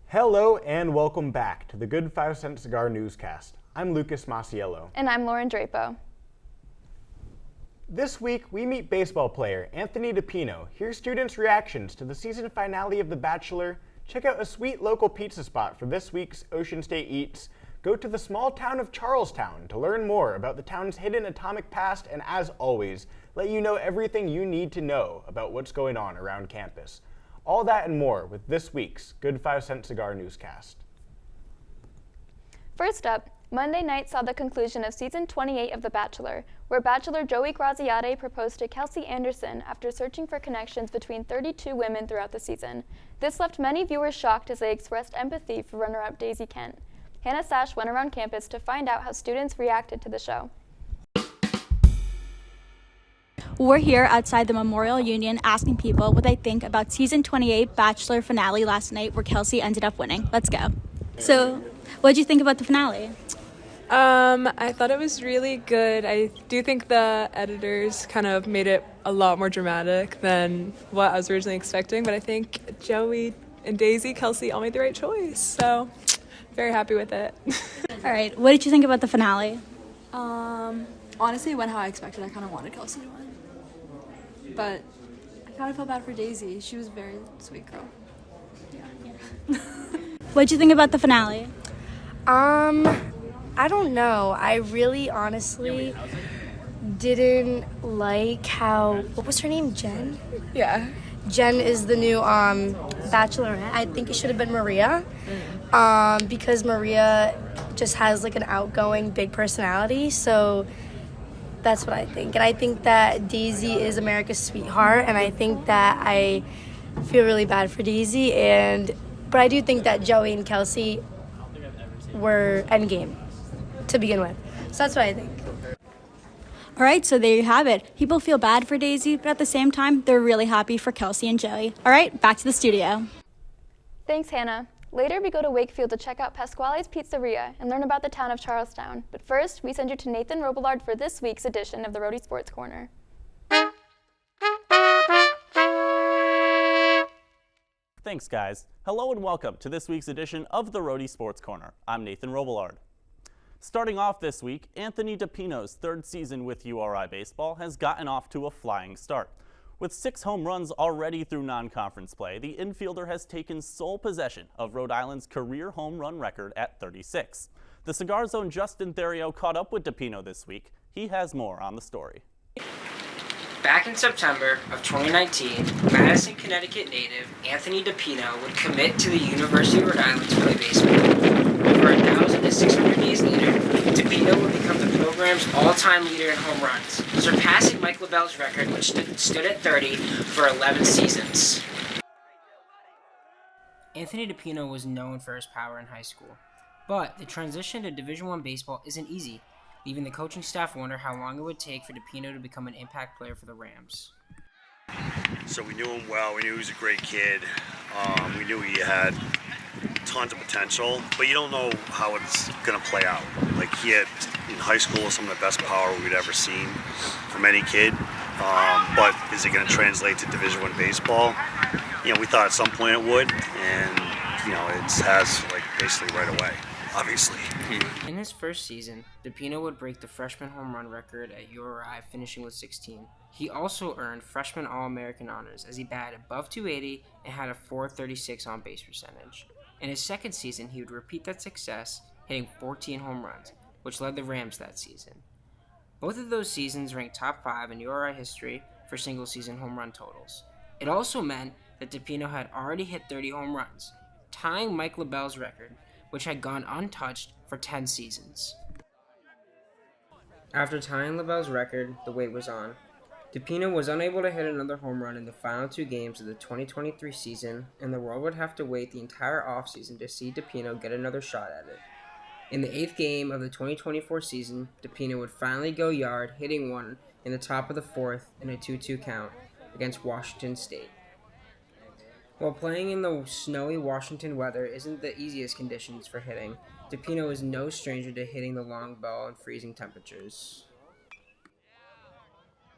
Hello and welcome back to the Good 5 Cent Cigar Newscast. I'm Lucas Masiello. And I'm Lauren Drapo. This week, we meet baseball player Anthony DePino, hear students' reactions to the season finale of The Bachelor, check out a sweet local pizza spot for this week's Ocean State Eats, go to the small town of Charlestown to learn more about the town's hidden atomic past, and as always, let you know everything you need to know about what's going on around campus. All that and more with this week's Good 5 Cent Cigar Newscast. First up, Monday night saw the conclusion of season 28 of The Bachelor, where Bachelor Joey Graziade proposed to Kelsey Anderson after searching for connections between 32 women throughout the season. This left many viewers shocked as they expressed empathy for runner-up Daisy Kent. Hannah Sash went around campus to find out how students reacted to the show. We're here outside the Memorial Union asking people what they think about season 28 Bachelor finale last night where Kelsey ended up winning. Let's go. So, what did you think about the finale? I thought it was really good. I do think the editors kind of made it a lot more dramatic than what I was originally expecting, but I think Joey and Daisy, Kelsey all made the right choice, so very happy with it. All right, what did you think about the finale? Honestly, it went how I expected. I kind of wanted Kelsey to win. But I kind of felt bad for Daisy. She was a very sweet girl. Yeah. What did you think about the finale? I don't know. I really honestly didn't like how, what was her name, Jen? Yeah. Jen is the new Bachelorette. I think it should have been Maria, because Maria just has like an outgoing, big personality. So that's what I think. And I think that Daisy is America's sweetheart, and I think that I feel really bad for Daisy. But I do think that Joey and Kelsey were endgame to begin with. So that's what I think. All right, so there you have it. People feel bad for Daisy, but at the same time, they're really happy for Kelsey and Joey. All right, back to the studio. Thanks, Hannah. Later, we go to Wakefield to check out Pasquale's Pizzeria and learn about the town of Charlestown. But first, we send you to Nathan Robillard for this week's edition of the Roadie Sports Corner. Thanks, guys. Hello and welcome to this week's edition of the Roadie Sports Corner. I'm Nathan Robillard. Starting off this week, Anthony DePino's third season with URI baseball has gotten off to a flying start. With 6 home runs already through non-conference play, the infielder has taken sole possession of Rhode Island's career home run record at 36. The Cigar Zone Justin Therio caught up with DePino this week. He has more on the story. Back in September of 2019, Madison, Connecticut native Anthony DePino would commit to the University of Rhode Island to play baseball. Over 1,600 days later, DePino would become the program's all-time leader in home runs, surpassing Mike LaBelle's record, which stood at 30 for 11 seasons. Anthony DePino was known for his power in high school, but the transition to Division I baseball isn't easy. Even the coaching staff wonder how long it would take for DePino to become an impact player for the Rams. So we knew him well. We knew he was a great kid. We knew he had tons of potential, but you don't know how it's going to play out. Like, he had, in high school, some of the best power we'd ever seen from any kid. But is it going to translate to Division I baseball? You know, we thought at some point it would, and, you know, it has, like, basically right away, obviously. In his first season, DePino would break the freshman home run record at URI, finishing with 16. He also earned freshman All-American honors as he batted above 280 and had a .436 on-base percentage. In his second season, he would repeat that success, hitting 14 home runs, which led the Rams that season. Both of those seasons ranked top 5 in URI history for single-season home run totals. It also meant that DePino had already hit 30 home runs, tying Mike LaBelle's record, which had gone untouched for 10 seasons. After tying LaBelle's record, the wait was on. DePino was unable to hit another home run in the final 2 games of the 2023 season, and the world would have to wait the entire offseason to see DePino get another shot at it. In the 8th game of the 2024 season, DePino would finally go yard, hitting one in the top of the 4th in a 2-2 count against Washington State. While playing in the snowy Washington weather isn't the easiest conditions for hitting, DePino is no stranger to hitting the long ball in freezing temperatures.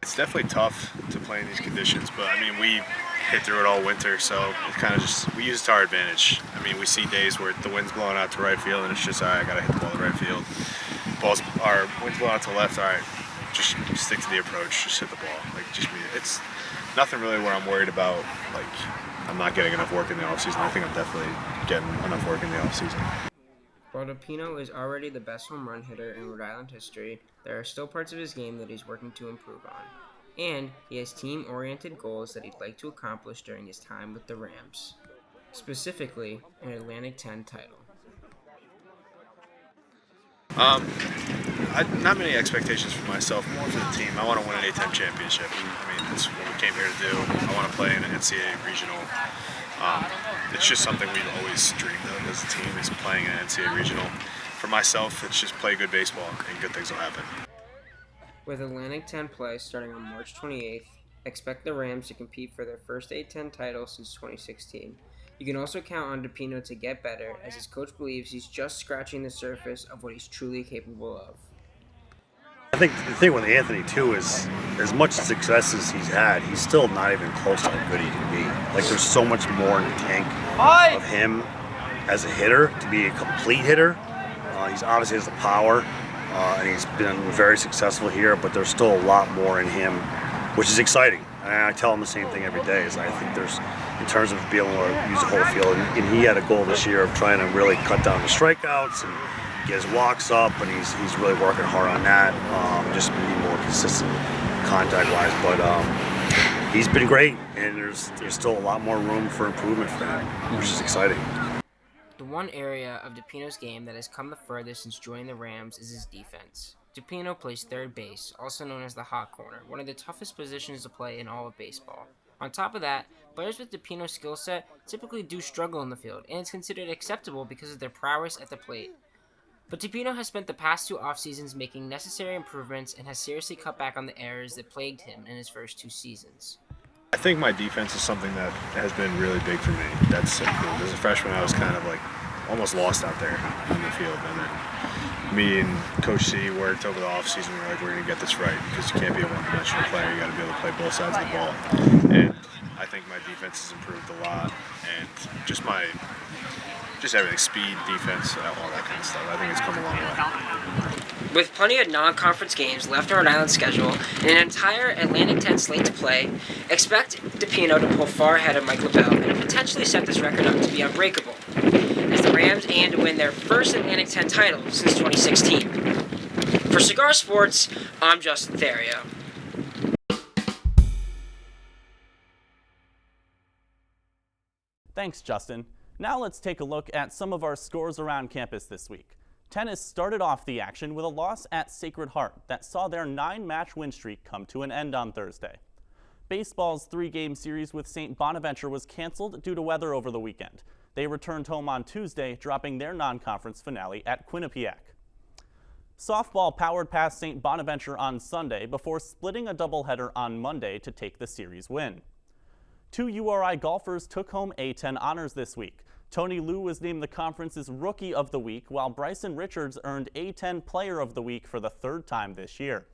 It's definitely tough to play in these conditions, but I mean, we hit through it all winter, so it kind of just, we used it to our advantage. I mean, we see days where the wind's blowing out to right field, and it's just, all right, I got to hit the ball to right field. Wind's blowing out to left, all right, just stick to the approach, just hit the ball. Like, it's nothing really where I'm worried about, like, I'm not getting enough work in the offseason. I think I'm definitely getting enough work in the offseason. While DePino is already the best home run hitter in Rhode Island history, there are still parts of his game that he's working to improve on. And he has team-oriented goals that he'd like to accomplish during his time with the Rams. Specifically, an Atlantic 10 title. Not many expectations for myself, more for the team. I want to win an A-10 championship. I mean, that's what we came here to do. I want to play in an NCAA regional. It's just something we've always dreamed of as a team, is playing an NCAA regional. For myself, it's just play good baseball and good things will happen. With Atlantic 10 play starting on March 28th, expect the Rams to compete for their first A-10 title since 2016. You can also count on DePino to get better, as his coach believes he's just scratching the surface of what he's truly capable of. I think the thing with Anthony, too, is as much success as he's had, he's still not even close to how good he can be. Like, there's so much more in the tank of him as a hitter, to be a complete hitter. He's obviously has the power, and he's been very successful here, but there's still a lot more in him, which is exciting. And I tell him the same thing every day, is I think there's, in terms of being able to use the whole field, and he had a goal this year of trying to really cut down the strikeouts and get his walks up, and he's really working hard on that, just being more consistent contact-wise. But he's been great, and there's still a lot more room for improvement for him, which is exciting. The one area of DePino's game that has come the furthest since joining the Rams is his defense. DePino plays third base, also known as the hot corner, one of the toughest positions to play in all of baseball. On top of that, players with DePino's skill set typically do struggle in the field, and it's considered acceptable because of their prowess at the plate. But DePino has spent the past 2 off-seasons making necessary improvements and has seriously cut back on the errors that plagued him in his first 2 seasons. I think my defense is something that has been really big for me. That's as a freshman, I was kind of like almost lost out there on the field, and then me and Coach C worked over the offseason. We were like, we're going to get this right, because you can't be a one-dimensional player. You got to be able to play both sides of the ball. And I think my defense has improved a lot, and just everything, speed, defense, all that kind of stuff. I think it's come a long way. With plenty of non-conference games left on Rhode Island's schedule and an entire Atlantic 10 slate to play, expect DePino to pull far ahead of Mike LaBelle and to potentially set this record up to be unbreakable, as the Rams aim to win their first Atlantic 10 title since 2016. For Cigar Sports, I'm Justin Therio. Thanks, Justin. Now let's take a look at some of our scores around campus this week. Tennis started off the action with a loss at Sacred Heart that saw their 9-match win streak come to an end on Thursday. Baseball's 3-game series with St. Bonaventure was canceled due to weather over the weekend. They returned home on Tuesday, dropping their non-conference finale at Quinnipiac. Softball powered past St. Bonaventure on Sunday before splitting a doubleheader on Monday to take the series win. 2 URI golfers took home A-10 honors this week. Tony Liu was named the conference's Rookie of the Week, while Bryson Richards earned A-10 Player of the Week for the 3rd time this year.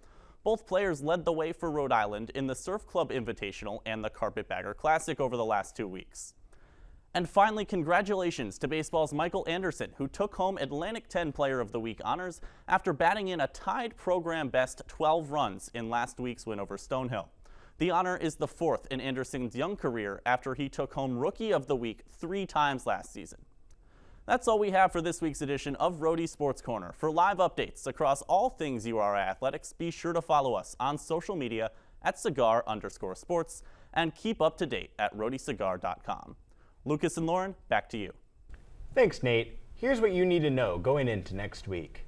Both players led the way for Rhode Island in the Surf Club Invitational and the Carpetbagger Classic over the last 2 weeks. And finally, congratulations to baseball's Michael Anderson, who took home Atlantic 10 Player of the Week honors after batting in a tied program best 12 runs in last week's win over Stonehill. The honor is the 4th in Anderson's young career after he took home Rookie of the Week 3 times last season. That's all we have for this week's edition of Rhody Sports Corner. For live updates across all things URI athletics, be sure to follow us on social media at cigar_sports and keep up to date at rhodycigar.com. Lucas and Lauren, back to you. Thanks, Nate. Here's what you need to know going into next week.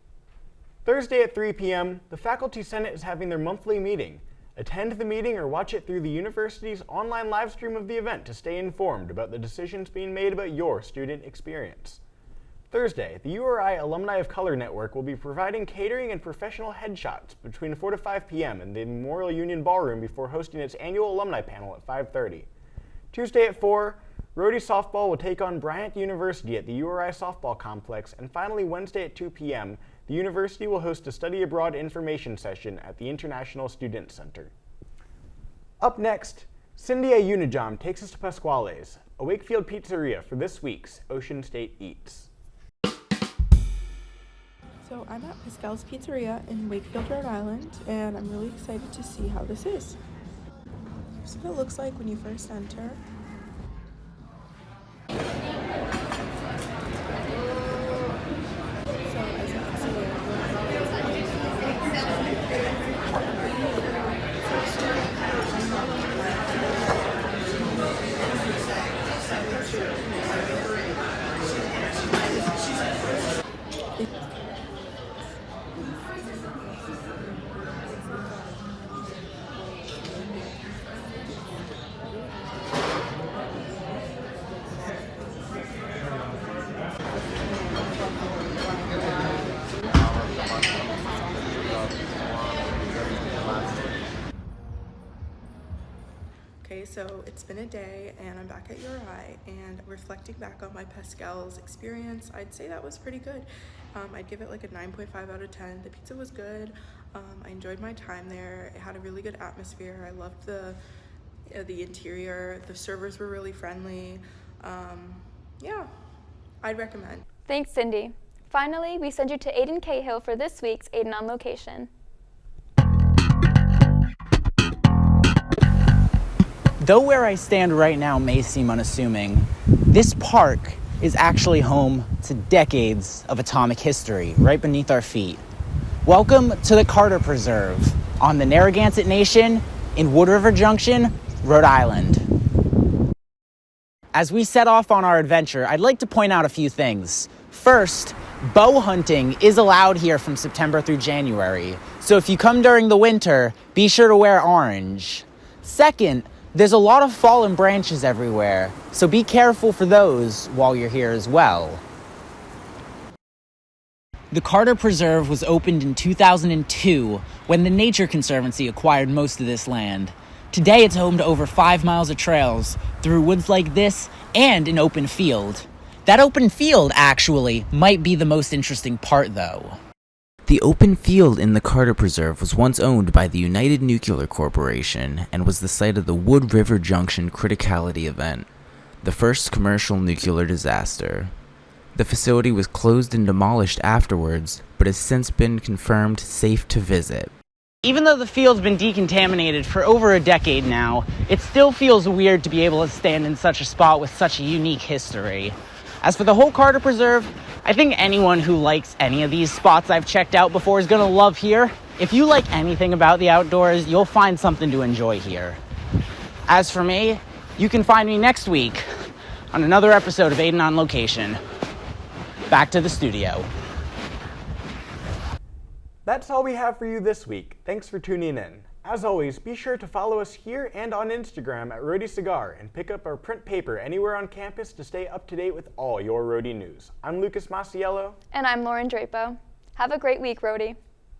Thursday at 3 p.m., the Faculty Senate is having their monthly meeting. Attend the meeting or watch it through the university's online live stream of the event to stay informed about the decisions being made about your student experience. Thursday, the URI Alumni of Color Network will be providing catering and professional headshots between 4 to 5 p.m. in the Memorial Union Ballroom before hosting its annual alumni panel at 5:30. Tuesday at 4, Rhody Softball will take on Bryant University at the URI Softball Complex, and finally Wednesday at 2 p.m., the university will host a study abroad information session at the International Student Center. Up next, Cindy Unijam takes us to Pasquale's, a Wakefield pizzeria for this week's Ocean State Eats. So I'm at Pascal's Pizzeria in Wakefield, Rhode Island, and I'm really excited to see how this is. Here's what it looks like when you first enter. So as you can see, okay, so it's been a day and I'm back at URI, and reflecting back on my Pascal's experience, I'd say that was pretty good. I'd give it like a 9.5 out of 10. The pizza was good. I enjoyed my time there. It had a really good atmosphere. I loved the interior. The servers were really friendly. Yeah, I'd recommend. Thanks, Cindy. Finally, we send you to Aiden Cahill for this week's Aiden on Location. Though where I stand right now may seem unassuming, this park is actually home to decades of atomic history right beneath our feet. Welcome to the Carter Preserve on the Narragansett Nation in Wood River Junction, Rhode Island. As we set off on our adventure, I'd like to point out a few things. First, bow hunting is allowed here from September through January, so if you come during the winter, be sure to wear orange. Second, there's a lot of fallen branches everywhere, so be careful for those while you're here as well. The Carter Preserve was opened in 2002 when the Nature Conservancy acquired most of this land. Today it's home to over 5 miles of trails through woods like this and an open field. That open field, actually, might be the most interesting part, though. The open field in the Carter Preserve was once owned by the United Nuclear Corporation and was the site of the Wood River Junction Criticality event, the first commercial nuclear disaster. The facility was closed and demolished afterwards, but has since been confirmed safe to visit. Even though the field's been decontaminated for over a decade now, it still feels weird to be able to stand in such a spot with such a unique history. As for the whole Carter Preserve, I think anyone who likes any of these spots I've checked out before is going to love here. If you like anything about the outdoors, you'll find something to enjoy here. As for me, you can find me next week on another episode of Aiden on Location. Back to the studio. That's all we have for you this week. Thanks for tuning in. As always, be sure to follow us here and on Instagram at Rhody Cigar and pick up our print paper anywhere on campus to stay up to date with all your Rhody news. I'm Lucas Masiello. And I'm Lauren Drapo. Have a great week, Rhody.